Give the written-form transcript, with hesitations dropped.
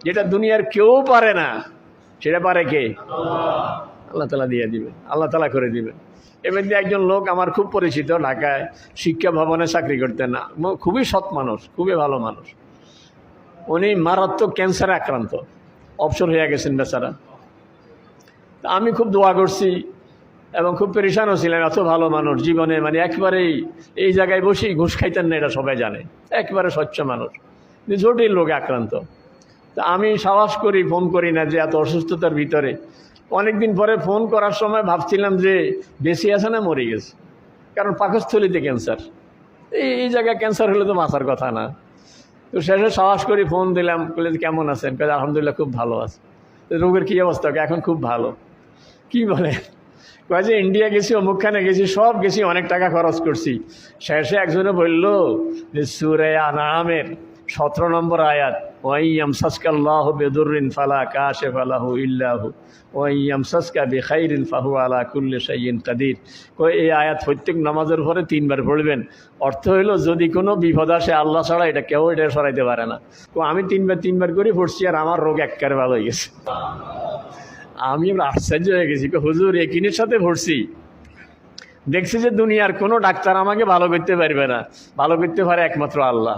যেটা দুনিয়ার কেউ পারে না, সেটা পারে কে? আল্লাহ তালা দিয়ে দিবেন, আল্লাহ তালা করে দিবেন। এবার দিয়ে একজন লোক আমার খুব পরিচিত, ঢাকায় শিক্ষা ভবনে চাকরি করতেন না, খুবই সৎ মানুষ, খুবই ভালো মানুষ। উনি মারাত্মক ক্যান্সারে আক্রান্ত, অবসর হয়ে গেছেন বেচারা। তা আমি খুব দোয়া করছি এবং খুব পেরেশানও ছিলেন। এত ভালো মানুষ, জীবনে মানে একেবারেই এই জায়গায় বসেই ঘুষ খাইতেন না, এটা সবাই জানে, একেবারে স্বচ্ছ মানুষ, জটিল রোগে আক্রান্ত। তা আমি সাহস করি, ফোন করি না যে এত অসুস্থতার ভিতরে। অনেকদিন পরে ফোন করার সময় ভাবছিলাম যে বেঁচে আছে না মরে গেছে, কারণ পাকস্থলীতে ক্যান্সার, এই জায়গায় ক্যান্সার হলে তো বাঁচার কথা না। তো শেষে সাহস করি ফোন দিলাম, বলে কেমন আছেন? কাজে আলহামদুলিল্লাহ খুব ভালো আছে। রোগের কী অবস্থা? এখন খুব ভালো। কি বলে? কয় যে ইন্ডিয়া গেছি, অমুকখানে গেছি, সব গেছি, অনেক টাকা খরচ করছি। শেষে একজনে বলল যে সূরা আনআমের 17 নম্বর আয়াত, ওয়াইয়ামসাসকাল্লাহু বিদুররিন ফালা কাশিফা লাহু ইল্লা হু ওয়াইয়ামসাসকা বিখাইরিন ফাহুয়া আলা কুল্লি শাইইন কাদির। কয় এই আয়াত প্রত্যেক নামাজের পরে 3 বার পড়বেন। অর্থ হইল যদি কোনো বিপদ আসে আল্লাহ ছাড়া এটা কেউ এটা সরাইতে পারে না। আমি 3 বার করে পড়ছি আর আমার রোগ একেবারে ভালো হয়ে গেছে। আমি আশ্চর্য হয়ে গেছি, হুজুর একিনের সাথে ভরছি, দেখছি যে দুনিয়ার কোনো ডাক্তার আমাকে ভালো করতে পারবে না, ভালো করতে পারে একমাত্র আল্লাহ।